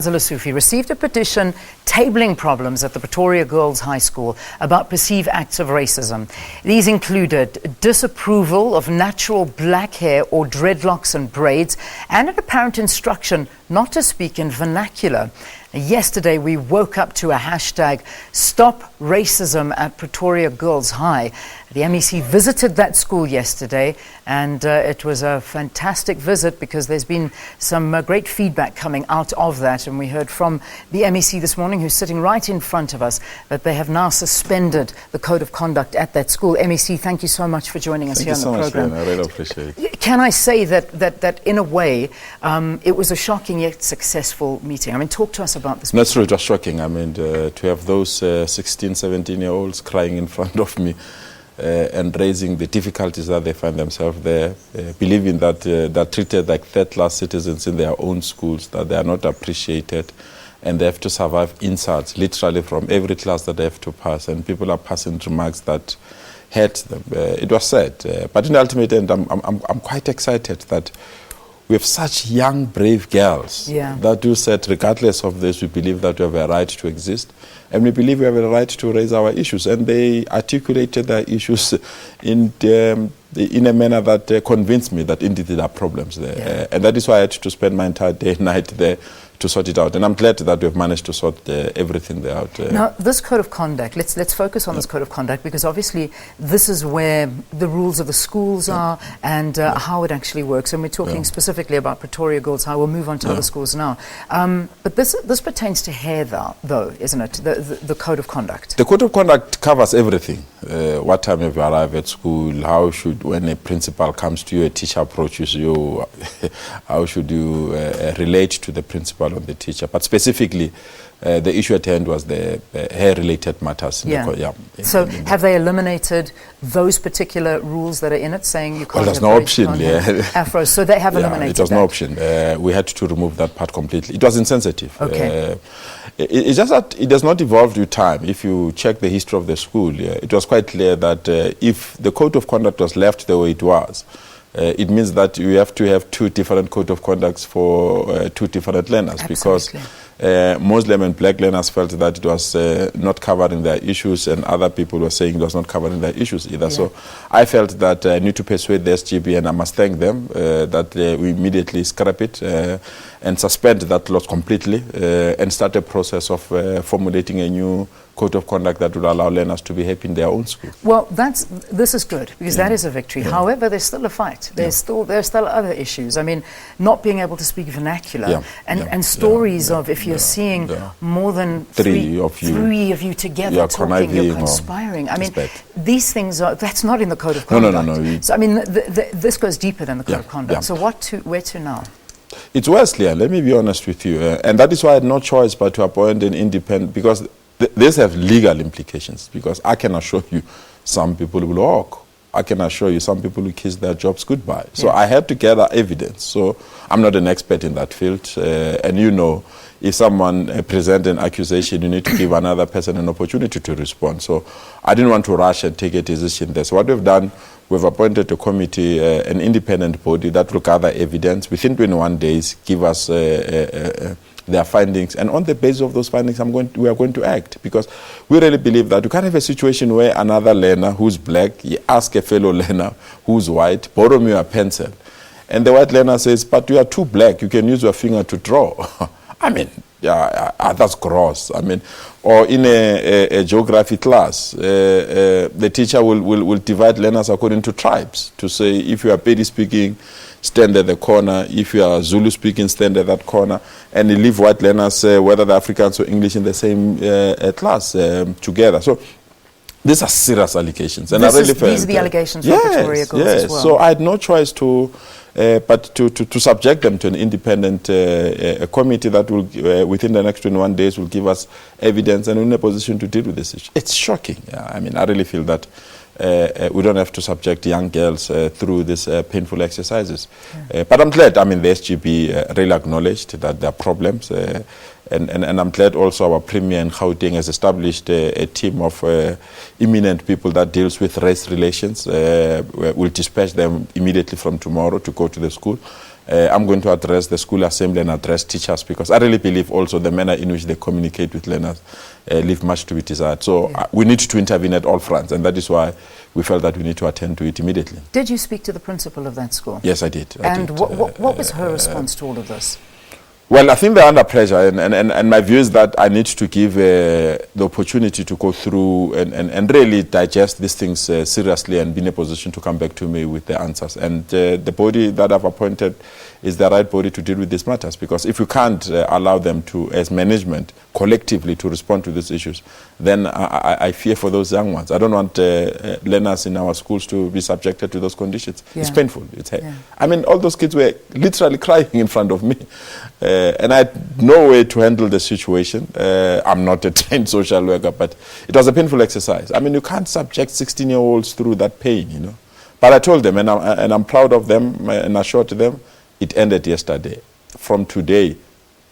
Panyaza Lesufi received a petition tabling problems at the Pretoria Girls High School about perceived acts of racism. These included disapproval of natural black hair or dreadlocks and braids, and an apparent instruction not to speak in vernacular. Yesterday, we woke up to a hashtag, Stop Racism at Pretoria Girls High. The MEC visited that school yesterday, and it was a fantastic visit because there's been some great feedback coming out of that. And we heard from the MEC this morning, who's sitting right in front of us, that they have now suspended the code of conduct at that school. MEC, thank you so much for joining us here on the program. I really appreciate it. Can I say that in a way, it was a shocking yet successful meeting? I mean, talk to us about this. That's true, it was shocking. I mean, to have those 16, 17-year-olds crying in front of me and raising the difficulties that they find themselves there, believing that they're treated like third-class citizens in their own schools, that they are not appreciated, and they have to survive insults, literally from every class that they have to pass, and people are passing remarks that hurt them. It was sad, but in the ultimate end, I'm quite excited that we have such young, brave girls that do said, regardless of this, we believe that we have a right to exist, and we believe we have a right to raise our issues. And they articulated their issues in a manner that convinced me that indeed there are problems there. And that is why I had to spend my entire day and night there to sort it out. And I'm glad that we've managed to sort everything there out. Now, this code of conduct, let's focus on this code of conduct, because obviously this is where the rules of the schools are and how it actually works. And we're talking specifically about Pretoria Girls High. We'll move on to other schools now. But this pertains to hair, though, isn't it? The code of conduct. The code of conduct covers everything. What time have you arrived at school? How should, when a principal comes to you, a teacher approaches you, how should you relate to the principal on the teacher? But specifically, the issue at hand was the hair-related matters. So have they eliminated those particular rules that are in it, saying you can't? Well, there's no option. Afro, so they have eliminated it was no option. We had to remove that part completely. It was insensitive. Okay. It's just that it has not evolved with time. If you check the history of the school, it was quite clear that if the code of conduct was left the way it was, it means that you have to have two different code of conducts for two different learners. Absolutely. Because Muslim and black learners felt that it was not covering their issues, and other people were saying it was not covering their issues either. So I felt that I need to persuade the SGB, and I must thank them that we immediately scrap it and suspend that law completely and start a process of formulating a new code of conduct that will allow learners to be happy in their own school. Well, this is good, because that is a victory. However, there's still a fight. There's still other issues. I mean, not being able to speak vernacular and stories of if you're seeing more than three of you together talking, you're conspiring. I mean, these things that's not in the code of conduct. No. So I mean, this goes deeper than the code of conduct. So where to now? It's Wesley, let me be honest with you, and that is why I had no choice but to appoint an independent, because these have legal implications, because I can assure you some people will walk. I can assure you some people will kiss their jobs goodbye. So I had to gather evidence. So I'm not an expert in that field. And you know, if someone presents an accusation, you need to give another person an opportunity to respond. So I didn't want to rush and take a decision there. So what we've done, we've appointed a committee, an independent body that will gather evidence within 21 days, give us their findings, and on the basis of those findings, we are going to act, because we really believe that you can't have a situation where another learner who's black, you ask a fellow learner who's white, borrow me a pencil, and the white learner says, but you are too black, you can use your finger to draw. I mean, that's gross. I mean, or in a geography class, the teacher will divide learners according to tribes, to say if you are Pedi speaking, stand at the corner. If you are Zulu speaking, stand at that corner. And you leave white learners, whether they're Africans or English, in the same class together. So these are serious allegations. And these are the allegations from Pretoria Girls as well. So I had no choice but to subject them to an independent committee that will, within the next 21 days, will give us evidence, and we're in a position to deal with this issue. It's shocking. I mean, I really feel that we don't have to subject young girls through these painful exercises. But I'm glad, I mean, the SGB really acknowledged that there are problems. And I'm glad also our Premier in Gauteng has established a team of eminent people that deals with race relations. We'll dispatch them immediately from tomorrow to go to the school I'm going to address the school assembly and address teachers, because I really believe also the manner in which they communicate with learners leave much to be desired. So we need to intervene at all fronts, and that is why we felt that we need to attend to it immediately. Did you speak to the principal of that school? Yes, I did. What was her response to all of this? Well, I think they're under pressure, and my view is that I need to give the opportunity to go through and really digest these things seriously and be in a position to come back to me with the answers. And the body that I've appointed is the right body to deal with these matters, because if you can't allow them to, as management, collectively to respond to these issues, then I fear for those young ones. I don't want learners in our schools to be subjected to those conditions. Yeah. It's painful. I mean, all those kids were literally crying in front of me. And I had no way to handle the situation. I'm not a trained social worker, but it was a painful exercise. I mean, you can't subject 16-year-olds through that pain, you know. But I told them, and I'm proud of them, and I assured them, it ended yesterday. From today,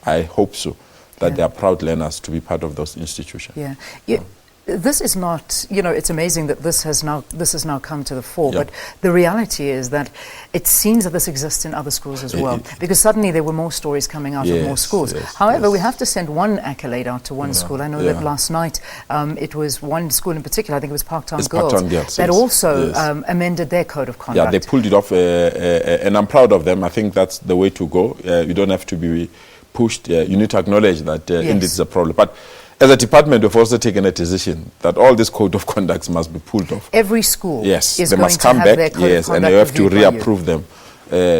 I hope so, that they are proud learners to be part of those institutions. Yeah. This is not, you know, it's amazing that this has now come to the fore, but the reality is that it seems that this exists in other schools as well, because suddenly there were more stories coming out of more schools. However, we have to send one accolade out to one school. I know that last night it was one school in particular, I think it was Parktown Girls, that also amended their code of conduct. Yeah, they pulled it off, and I'm proud of them. I think that's the way to go. You don't have to be pushed. You need to acknowledge that indeed it's a problem. But as a department, we've also taken a decision that all these code of conducts must be pulled off. Every school is they going must to come have back, their code of conduct, and you have to reapprove them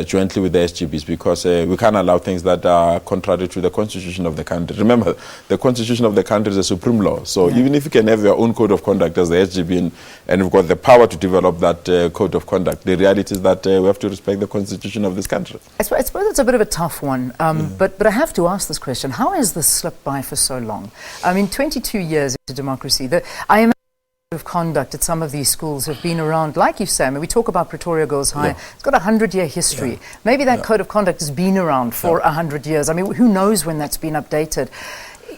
jointly with the SGBs, because we can't allow things that are contrary to the constitution of the country. Remember, the constitution of the country is a supreme law. So even if you can have your own code of conduct as the SGB, and you've got the power to develop that code of conduct, the reality is that we have to respect the constitution of this country. I suppose it's a bit of a tough one, but I have to ask this question. How has this slipped by for so long? I mean, 22 years into democracy. I imagine of conduct at some of these schools have been around, like you say. I mean, we talk about Pretoria Girls High. It's got a 100-year history. Maybe that code of conduct has been around for 100 years. I mean, who knows when that's been updated?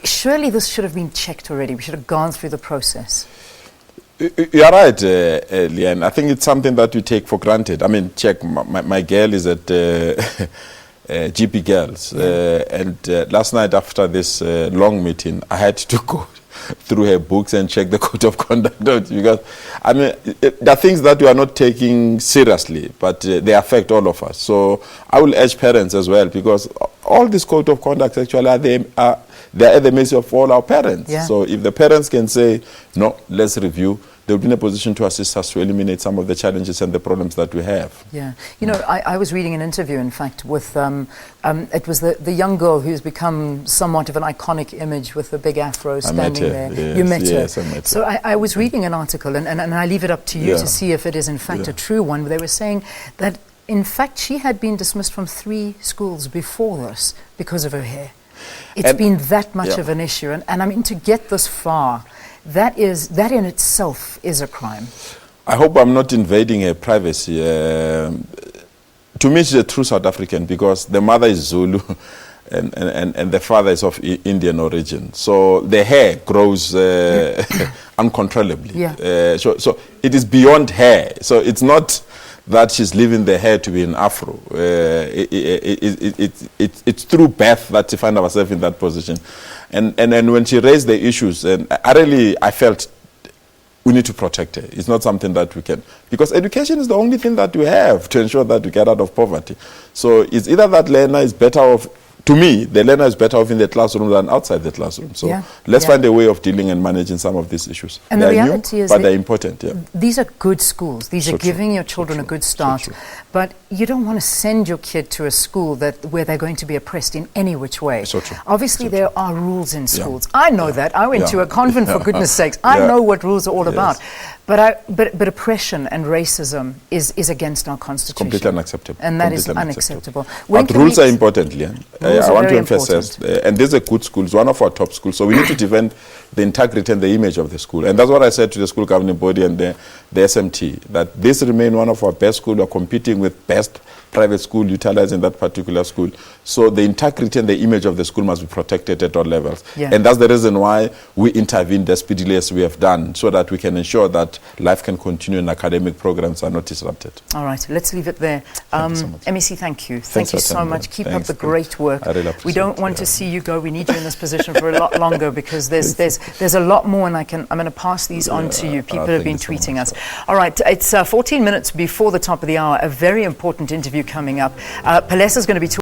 Surely this should have been checked already. We should have gone through the process. You're right, Leanne. I think it's something that we take for granted. I mean, check, my girl is at GP Girls. And last night after this long meeting, I had to go through her books and check the code of conduct, because I mean there are things that we are not taking seriously, but they affect all of us. So I will urge parents as well, because all these code of conduct actually they're at the mercy of all our parents. So if the parents can say no, let's review, they'll be in a position to assist us to eliminate some of the challenges and the problems that we have. Yeah, you know, I was reading an interview, in fact, with, it was the young girl who's become somewhat of an iconic image with the big afro standing there. Yes, you met her. Yes, I met her. So I was reading an article, and I leave it up to you to see if it is in fact a true one. They were saying that, in fact, she had been dismissed from 3 schools before this because of her hair. It's been that much of an issue, and I mean, to get this far, that in itself is a crime. I hope I'm not invading her privacy. To me, she's a true South African, because the mother is Zulu and the father is of Indian origin. So the hair grows uncontrollably. So it is beyond hair. So it's not that she's leaving the hair to be an afro. It's through birth that she finds herself in that position. And when she raised the issues, and I felt we need to protect her. It's not something that we can, because education is the only thing that we have to ensure that we get out of poverty. So it's either that learner is better off, to me, the learner is better off in the classroom than outside the classroom. So let's find a way of dealing and managing some of these issues. And the reality is, but they're important. These are good schools. These are giving your children a good start. But you don't want to send your kid to a school where they're going to be oppressed in any which way. Obviously, there are rules in schools. I know that. I went to a convent, for goodness sakes. I know what rules are all about. But oppression and racism is against our constitution. Completely unacceptable. And that is unacceptable. But rules are important, Leanne. I want to emphasize, and these are good schools, one of our top schools, so we need to defend the integrity and the image of the school. And that's what I said to the school governing body and the SMT, that this remain one of our best schools. We're competing with best private school utilizing that particular school. So the integrity and the image of the school must be protected at all levels. Yeah. And that's the reason why we intervened as speedily as we have done, so that we can ensure that life can continue and academic programs are not disrupted. All right, let's leave it there. Thank you so much. MEC, thank you. Thanks Thank you for so attending. much. Keep up Thanks. the great work. I really We appreciate don't want to see you go. We need you in this position for a lot longer, because there's a lot more, and I'm going to pass these on to you. People have been thank you so tweeting much. us. All right, it's 14 minutes before the top of the hour. A very important interview coming up. Palesa is going to be talking